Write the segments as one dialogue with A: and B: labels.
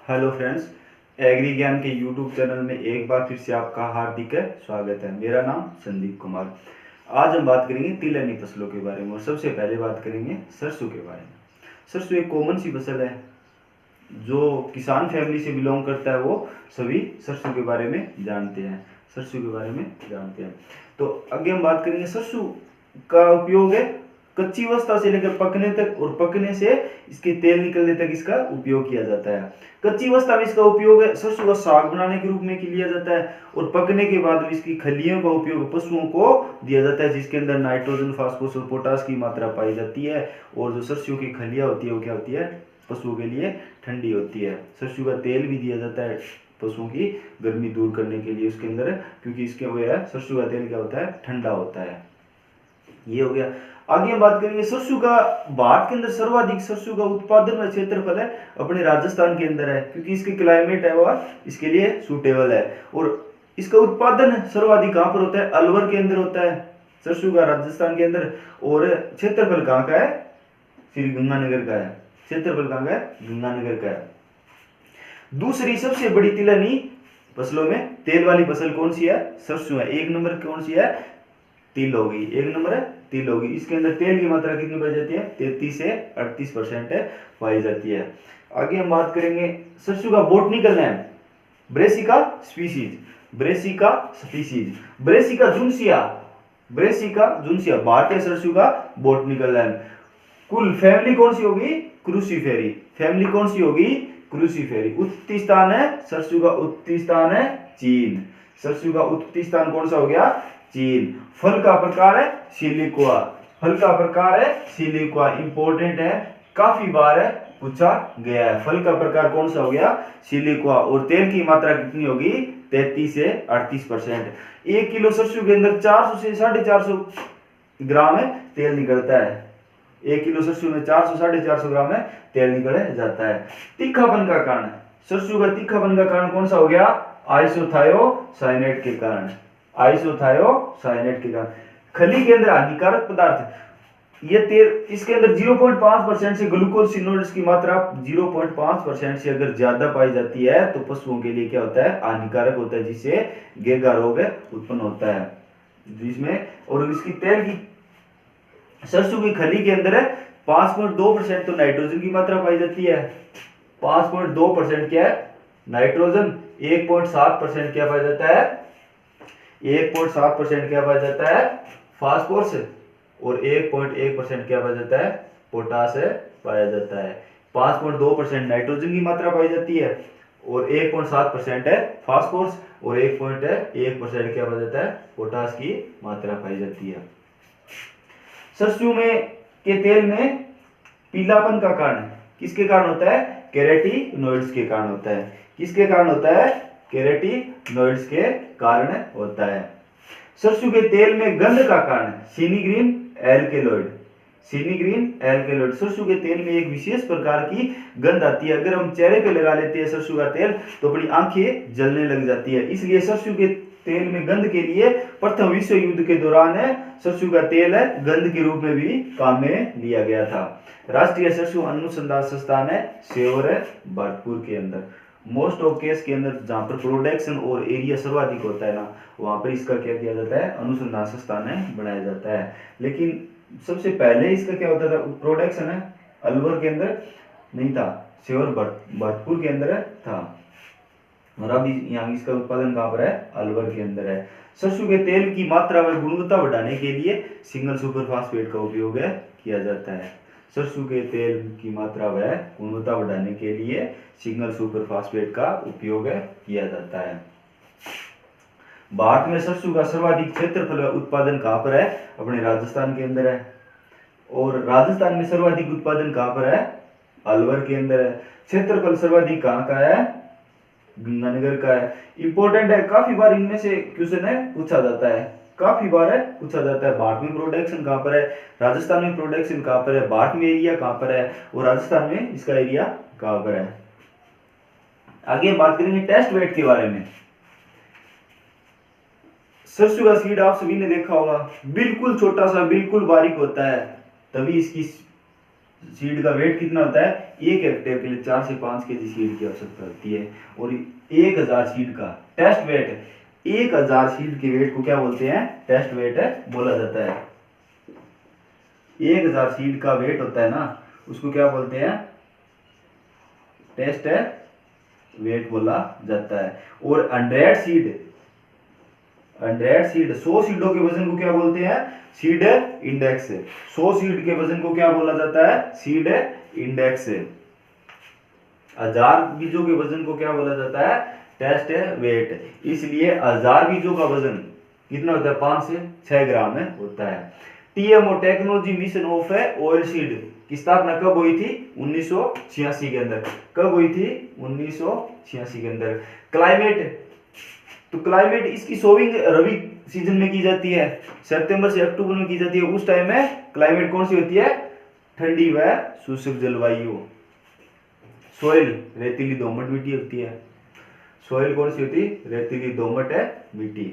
A: Hello friends, agree ज्ञान के YouTube channel में एक बार फिर से आपका हार्दिक स्वागत है। मेरा नाम संदीप कुमार। आज हम बात करेंगे तिलहनी फसलों के बारे में और सबसे पहले बात करेंगे सरसों के बारे में। सरसों एक कॉमन सी फसल है जो किसान फैमिली से बिलोंग करता है। वो सभी सरसों के बारे में जानते हैं। तो आगे हम बात करेंगे सरसों का उपयोग है कच्ची अवस्था से लेकर पकने तक, और पकने से इसके तेल निकलने तक इसका उपयोग किया जाता है। कच्ची अवस्था में इसका उपयोग सरसों का साग बनाने के रूप में किया जाता है, और पकने के बाद इसकी खलियों का उपयोग पशुओं को दिया जाता है, जिसके अंदर नाइट्रोजन, फास्फोरस और पोटास की मात्रा पाई जाती है। और जो सरसों की खलियां होती है वो क्या होती है, पशुओं के लिए ठंडी होती है। सरसों का तेल भी दिया जाता है पशुओं की गर्मी दूर करने के लिए उसके अंदर, क्योंकि इसके वजह सरसों का तेल क्या होता है, ठंडा होता है। ये हो गया। आगे हम बात करेंगे सरसों का। भारत के अंदर सर्वाधिक सरसों का उत्पादन व क्षेत्रफल है अपने राजस्थान के अंदर है, क्योंकि इसके क्लाइमेट है वह इसके लिए सूटेबल है। और इसका उत्पादन सर्वाधिक कहां पर होता है, अलवर के अंदर होता है सरसों का, राजस्थान के अंदर। और क्षेत्रफल कहां का है, श्री गंगानगर का है। क्षेत्रफल कहां का है, गंगानगर का है। दूसरी सबसे बड़ी तिलहनी फसलों में तेल वाली फसल कौन सी है, सरसों है। एक नंबर कौन सी है, तिल होगी। एक नंबर है तिल होगी। इसके अंदर तेल की मात्रा कितनी पाई जाती है, 33 से 38% पाई जाती है। आगे हम बात करेंगे सरसों का botanical name, Brassica species. Brassica juncea भारतीय सरसों का बोटनिकल नेम। कुल फैमिली कौन सी होगी, क्रूसीफेरी। फैमिली कौन सी होगी, क्रूसीफेरी। उत्पत्ति स्थान है सरसों का, उत्पत्ति स्थान है चीन। सरसों का उत्पत्ति स्थान कौन सा हो गया, चीन। फल का प्रकार है सिलिकुआ। इंपॉर्टेंट है, काफी बार है पूछा गया है। फल का प्रकार कौन सा हो गया, सिलिकुआ। और तेल की मात्रा कितनी होगी, 33 से 38%। 1 किलो सरसों के अंदर 400 से 450 ग्राम है तेल निकलता है। 1 किलो सरसों में 400 450 ग्राम है तेल निकल जाता है। तीखापन का कारण, सरसों का तीखापन का कारण कौन सा हो गया, आइसोथायोसाइनेट के कारण। खली के अंदर हानिकारक पदार्थ, ये तेल इसके अंदर 0.5% से ग्लूकोसिनोइड्स की मात्रा 0.5% से अगर ज्यादा पाई जाती है तो पशुओं के लिए क्या होता है, हानिकारक होता है, जिससे गेगा रोग उत्पन्न होता है जिसमें। और इसकी तेल की, सरसों की खली के अंदर 5.2% तो नाइट्रोजन की मात्रा पाई जाती है। 5.2% क्या है, नाइट्रोजन। 1.7% क्या पाया जाता है, 1.7% क्या पाया जाता है, फास्फोरस। और 1.1% क्या पाया जाता है, पोटास पाया जाता है। 5.2% नाइट्रोजन की मात्रा पाई जाती है, और 1.7% है फास्फोरस, और 1.1% क्या पाया जाता है, पोटास की मात्रा पाई जाती है। सरसों में के तेल में पीलापन का कारण किसके कारण होता है, केराटिनोइड्स के कारण होता है। किसके कारण होता है, केराटिनोइड्स के कारण होता है। सरसों के तेल में गंध का कारण सिनिग्रीन एल्केलॉइड। सरसों के तेल में एक विशेष प्रकार की गंध आती है। अगर हम चेहरे पे लगा लेते हैं सरसों का तेल तो अपनी आंखें जलने लग जाती है। इसलिए सरसों के तेल में गंध के लिए प्रथम विश्व युद्ध के दौरान सरसों का तेल गंध के रूप में भी काम में लिया गया था। राष्ट्रीय सरसों अनुसंधान संस्थान है सेवर भरतपुर के अंदर। मोस्ट ऑफ केस के अंदर जहां पर प्रोडक्शन और एरिया सर्वाधिक होता है ना, वहां पर इसका क्या किया जाता है, अनुसंधान संस्थान बनाया जाता है। लेकिन सबसे पहले इसका क्या होता था, प्रोडक्शन अलवर के अंदर नहीं था, सेवर भरतपुर के अंदर था। और अभी यहाँ इसका उत्पादन कहां पर है, अलवर के अंदर है। सरसों के तेल की मात्रा व गुणवत्ता बढ़ाने के लिए सिंगल सुपर फास्फेट का उपयोग किया जाता है। सरसों के तेल की मात्रा व गुणवत्ता बढ़ाने के लिए सिंगल सुपर फास्फेट का उपयोग किया जाता है। भारत में सरसों का सर्वाधिक क्षेत्रफल उत्पादन कहां पर है, अपने राजस्थान के अंदर है। और राजस्थान में सर्वाधिक उत्पादन कहां पर है, अलवर के अंदर है। क्षेत्रफल सर्वाधिक कहां का है, गंगानगर का है। इंपॉर्टेंट है, काफी बार इनमें से क्वेश्चन पूछा जाता है, भारत में प्रोडक्शन कहां पर है, राजस्थान में प्रोडक्शन कहां पर है, भारत में एरिया कहां पर है, और राजस्थान में इसका एरिया कहां पर है। आगे बात करेंगे टेस्ट वेट के बारे में। सरसों का सीड आप सभी ने देखा होगा, बिल्कुल छोटा सा, बिल्कुल बारीक होता है, तभी इसकी सीड का वेट कितना होता है, 1 हेक्टेयर के लिए 4 से 5 केजी सीड की आवश्यकता होती है। और 1000 सीड का टेस्ट वेट, 1000 सीड के वेट को क्या बोलते हैं, टेस्ट वेट है बोला जाता है। 1000 सीड का वेट होता है ना, उसको क्या बोलते हैं, टेस्ट वेट बोला जाता है। और 100 सीड 100 सीडों के वजन को क्या बोलते हैं, सीड इंडेक्स। 100 सीड के वजन को क्या बोला जाता है, सीड इंडेक्स। 1000 बीजों के वजन को क्या बोला जाता है, टेस्ट वेट। इसलिए 1000 बीजों का वजन कितना होता है, 5 से 6 ग्राम में होता है। टीएमओ technology mission of oil seed की स्थापना कब हुई थी, 1986 के अंदर। कब हुई थी, 1986 के अंदर। क्लाइमेट, तो क्लाइमेट इसकी सोविंग रबी सीजन में की जाती है, सितंबर से अक्टूबर में की जाती है। उस टाइम में क्लाइमेट कौन सी होती है, ठंडी व शुष्क जलवायु। सोइल रेतीली दोमट मिट्टी होती है। सोइल कौन सी होती है, रेतीली दोमट है मिट्टी।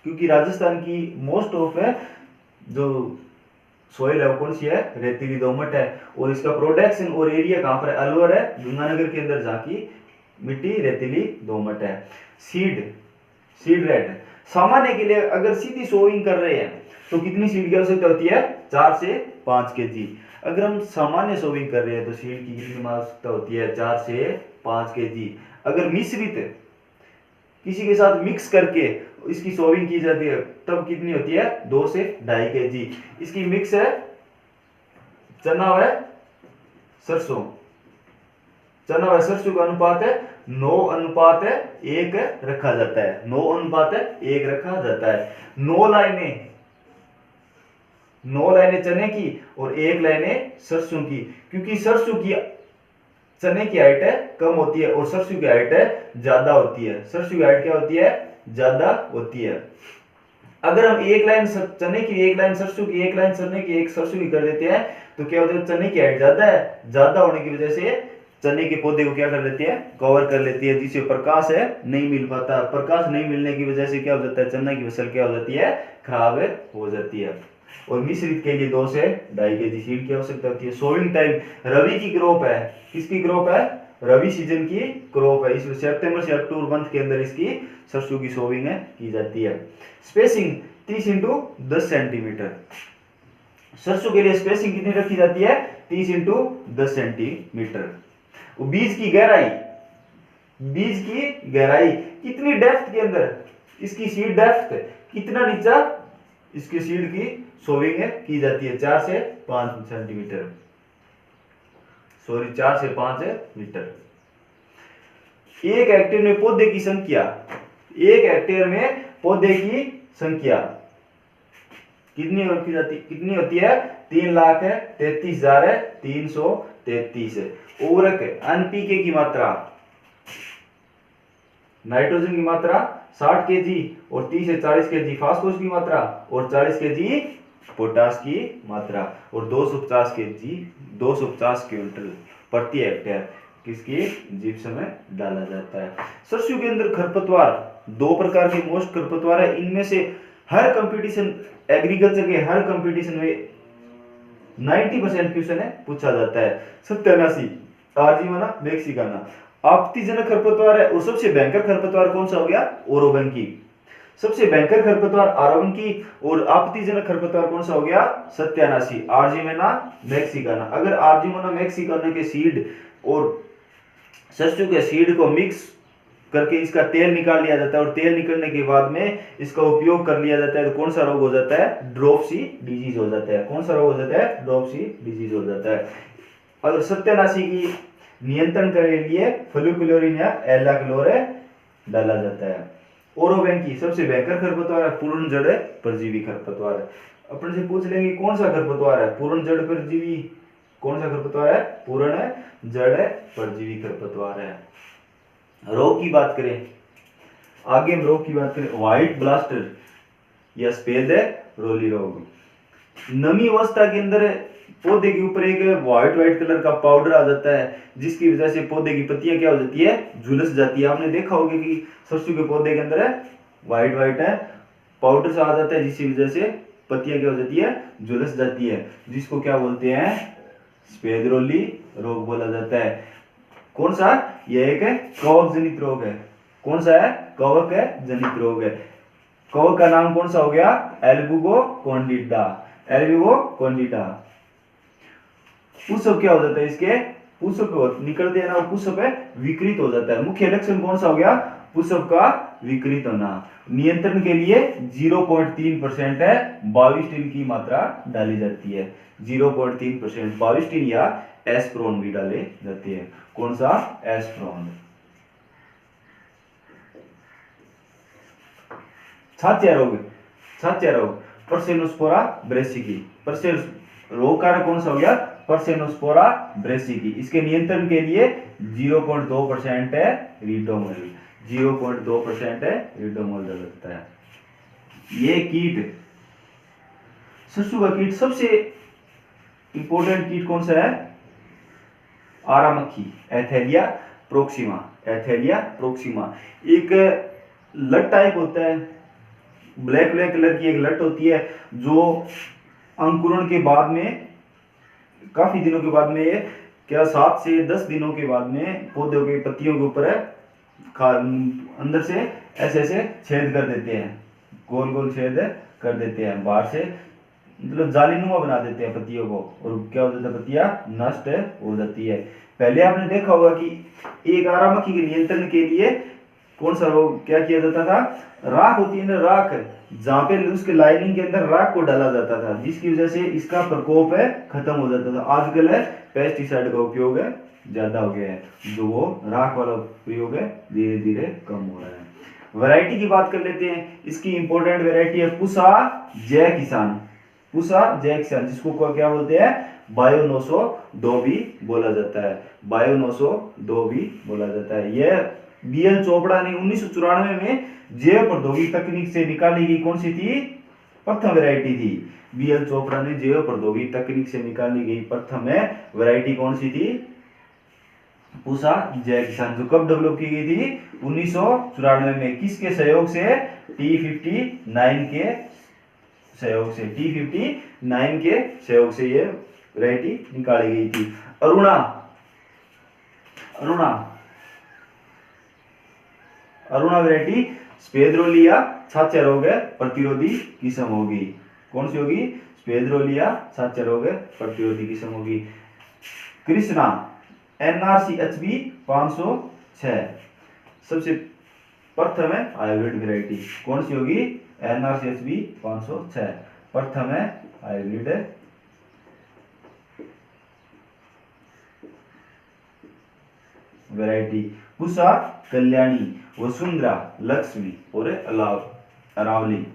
A: क्योंकि राजस्थान की मोस्ट ऑफ है जो सोइल है वो कौन सी है, रेतीली दोमट है। और इसका प्रोडक्शन और एरिया कहाँ पर है, अलवर है, गंगानगर के अंदर, जहाँ की मिट्टी रेतीली दोमट है। सीड रेट, सामान्य के लिए अगर सीधी सोइंग कर रहे हैं तो कितनी सीड की आवश्यकता होती है, 4 से 5 केजी। अगर हम सामान्य सोइंग कर रहे हैं तो सीड की कितनी आवश्यकता होती है, 4 से 5 केजी। अगर मिश्रित किसी के साथ मिक्स करके इसकी सोविंग की जाती है तब कितनी होती है, 2 से 2.5 केजी। इसकी मिक्स है चना व सरसों, चना व सरसों का अनुपात है 9:1 रखा जाता है। 9:1 रखा जाता है। 9 लाइनें चने की और 1 लाइनें सरसों की। क्योंकि सरसों की, चने की हाइट है कम होती है और सरसों की हाइट है ज्यादा होती है। सरसों की हाइट क्या होती है, ज्यादा होती है। अगर हम 1 लाइन चने की, 1 लाइन सरसों की, 1 लाइन चने की, 1 सरसों की कर देते हैं तो क्या होता है, चने की हाइट ज्यादा है, ज्यादा होने की वजह से चने के पौधे को क्या कर लेती है, कवर कर लेती है, जिससे प्रकाश है नहीं मिल पाता। प्रकाश नहीं मिलने की वजह से क्या हो जाता है, चना की फसल क्या हो जाती है, खराब हो जाती है। और मिश्रित के लिए 2 से 2.5 केजी सीड की आवश्यकता होती है। सोविंग टाइम, रबी की क्रॉप है, किसकी क्रॉप है, रबी सीजन की क्रॉप है। इसमें सितंबर से अक्टूबर मंथ के अंदर इसकी सरसों की सोविंग है की जाती है। Spacing 30 × 10 centimetre. सरसों के लिए स्पेसिंग कितनी रखी जाती है, 30 × 10 सेंटीमीटर। बीज की गहराई, बीज की गहराई कितनी डेप्थ के अंदर, इसकी सीड डेप्थ कितना नीचा इसकी सीड की सोविंग की जाती है, 4 से 5 सेंटीमीटर, 4 से 5 मीटर। 1 हेक्टेयर में पौधे की संख्या, 1 हेक्टेयर में पौधे की संख्या कितनी होती है, 3,33,333। उर्वरक एनपीके की मात्रा, नाइट्रोजन की मात्रा 60 केजी और 30 से 40 केजी फास्फोरस की मात्रा और 40 केजी पोटास की मात्रा और 250 क्विंटल प्रति हेक्टेयर किसकी जिप्सम में डाला जाता है। सरसों के अंदर खरपतवार 2 प्रकार के मोस्ट खरपतवार है। इनमें से हर कंपटीशन, एग्रीकल्चर के हर कंपटीशन में 90% क्वेश्चन है पूछा जाता है। सत्यानाशी, आर्जीवाना, मैक्सिकाना आपत्तिजनक खरपतवार है। और सबसे भयंकर खरपतवार कौन सा हो गया, ओरोबंकी। सबसे भयंकर खरपतवार आरोबंकी और आपत्तिजनक खरपतवार कौन सा हो गया, सत्यानाशी, आर्जीवाना, मैक्सिकाना। अगर आर्जीवाना मैक्सिकाना के सीड और सरसों के सीड को मिक्स करके इसका तेल निकाल लिया जाता है और तेल निकलने के बाद में इसका उपयोग कर लिया जाता है तो कौन सा रोग हो जाता है, ड्रॉपसी डिजीज हो जाता है। कौन सा रोग हो जाता है, ड्रॉपसी डिजीज हो जाता है। अगर सत्यानाशी की नियंत्रण करने के लिए फ्लुक्लोरीन या एल्लाक्लोर डाला जाता है। ओरोबैंकी सबसे भयंकर खरपतवार है, पूर्ण जड़ परजीवी खरपतवार है। अपन से पूछ लेंगे कौन सा खरपतवार है, पूर्ण जड़ परजीवी, कौन सा खरपतवार है, पूर्ण जड़ परजीवी खरपतवार है। रोग की बात करें, आगे हम रोग की बात करें, व्हाइट ब्लास्टर या सफेद रोली रोग। नमी अवस्था के अंदर पौधे के ऊपर एक व्हाइट कलर का पाउडर आ जाता है जिसकी वजह से पौधे की पत्तियां क्या हो जाती है, झुलस जाती है। आपने देखा होगा कि सरसों के पौधे के अंदर है व्हाइट है पाउडर सा आ जाता है जिसकी वजह से पत्तियां क्या हो जाती है, झुलस जाती है, जिसको क्या बोलते हैं, स्पेदरोली रोग बोला जाता है। कौन सा? यह एक कवक जनित रोग है। कौन सा है? कवक जनित रोग है। कवक का नाम कौन सा हो गया? एल्बुगो कॉन्डिडा। एल्बुगो कॉन्डिडा। पुष्प क्या हो जाता है इसके? पुष्प निकलते हैं ना, पुष्प विकृत हो जाता है। मुख्य लक्षण कौन सा हो गया? पुष्प का विकृत होना। नियंत्रण के लिए 0.3% है बाविस्टिन की मात्रा डाली जाती है। 0.3% बाविस्टिन या एस्प्रोन भी डाले जाते हैं। कौन सा? एस्प्रोन। छातिया रोग। छातिया रोग पर्सेनोस्पोरा ब्रेसिकी। रोग कारक कौन सा हो गया? पर्सेनोस्पोरा ब्रेसिकी। इसके नियंत्रण के लिए 0.2% है रिडोमोल। 0.2% है रिडोमोल लगता है। ये कीट, सरसों का कीट, सबसे इंपॉर्टेंट कीट कौन सा है? आरा मक्खी, एथेलिया प्रोक्सिमा। एथेलिया प्रोक्सिमा एक लट टाइप होता है, ब्लैक ब्लैक कलर की एक लट होती है, जो अंकुरण के बाद में काफी दिनों के बाद में, ये क्या 7 से 10 दिनों के बाद में पौधों के पत्तियों के ऊपर अंदर से ऐसे ऐसे छेद कर देते हैं, गोल गोल छेद कर देते हैं, बाहर से मतलब जालीनुमा बना देते हैं पत्तियों को, और क्या हो जाता है? पत्तियां नष्ट हो जाती है। पहले आपने देखा होगा कि एक आरा मक्खी के नियंत्रण के लिए कौन सा रोग क्या किया जाता था? राख होती है ना, राख, जहां पे उसके लाइनिंग के अंदर राख को डाला जाता था, जिसकी वजह से इसका प्रकोप खत्म हो जाता था। आजकल पेस्टिसाइड का उपयोग ज्यादा हो गया है, जो वो राख वाला उपयोग धीरे धीरे कम हो रहा है। वैरायटी की बात कर लेते हैं। इसकी इंपॉर्टेंट वैरायटी है पुसा जय किसान। पुसा जय किसान, जिसको क्या बोलते हैं? बायोनोसो दो भी बोला जाता है। बायोनोसो दो भी बोला जाता है। यह बीएल चोपड़ा ने 1994 में जैव प्रौद्योगिकी तकनीक से निकाली गई कौन सी थी? प्रथम वैरायटी थी। बीएल चोपड़ा ने जैव प्रौद्योगिकी तकनीक से निकाली गई प्रथम वैरायटी कौन सी थी? पूसा जय किसान, जो कब डेवलप की गई थी? 1994 में। किसके सहयोग से? T59 के सहयोग से। T59 के सहयोग से ये वैरायटी निकाली गई थी। अरुणा। अरुणा अरुणा वैरायटी स्पेदरोलिया छाछा रोग प्रतिरोधी किस्म होगी। कौन सी होगी? स्पेदरोलिया छाछा रोग प्रतिरोधी किस्म होगी। कृष्णा NRCHB 506 सबसे प्रथम है हाइब्रिड वैरायटी। कौन सी होगी? NRCHB 506 प्रथम है हाइब्रिड वैरायटी। पुसा कल्याणी, वसुंधरा, लक्ष्मी और अरावली।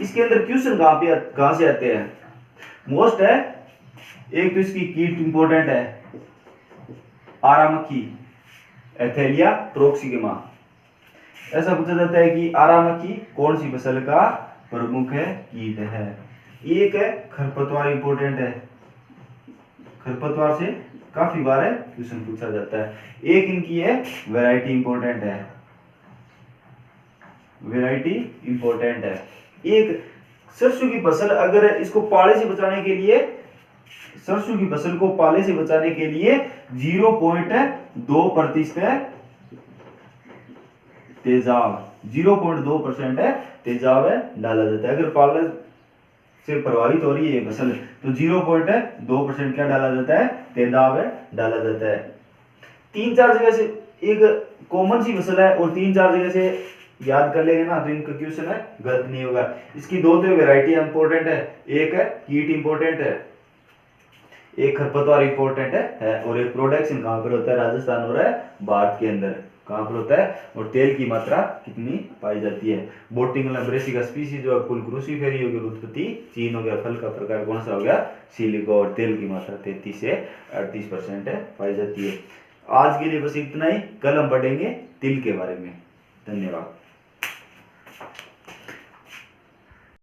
A: इसके अंदर क्वेश्चन कहां से आते हैं? मोस्ट है, एक तो इसकी कीट इंपॉर्टेंट है, आरा मक्खी, एथेलिया प्रोक्सिमा। ऐसा पूछा जाता है कि आरा मक्खी कौन सी फसल का प्रमुख कीट है? एक है खरपतवार, इंपॉर्टेंट है, खरपतवार से काफी बार क्वेश्चन पूछा जाता है। एक इनकी है वैरायटी, इंपॉर्टेंट है, वैरायटी इंपॉर्टेंट है। एक सरसों की फसल, अगर इसको पाले से बचाने के लिए, सरसों की फसल को पाले से बचाने के लिए 0.2% तेजाब, 0.2% तेजाब डाला जाता है। अगर पाले से प्रभावित हो रही है फसल, तो 0.2% क्या डाला जाता है? तेजाब डाला जाता है। 3-4 जगह से एक कॉमन सी फसल है, और 3-4 जगह से याद कर लेंगे ना, तो इनका क्वेश्चन गलत नहीं होगा। इसकी दो तो वैरायटी इंपॉर्टेंट है, एक है कीट इंपॉर्टेंट है, एक खरपतवार इंपॉर्टेंट है, और एक प्रोडक्शन कहां पर होता है? राजस्थान और भारत के अंदर कहां पर होता है? और तेल की मात्रा कितनी पाई जाती है? बोटिंगला ब्रेसिका स्पीसीज जो फुल क्रूसीफेरी हो गया उत्पत्ति चीन हो गया, फल का प्रकार कौन सा हो गया? सिलिको, और तेल की मात्रा 33 से 38% पाई जाती है। आज के लिए बस इतना ही। कल हम पढ़ेंगे तिल के बारे में। धन्यवाद।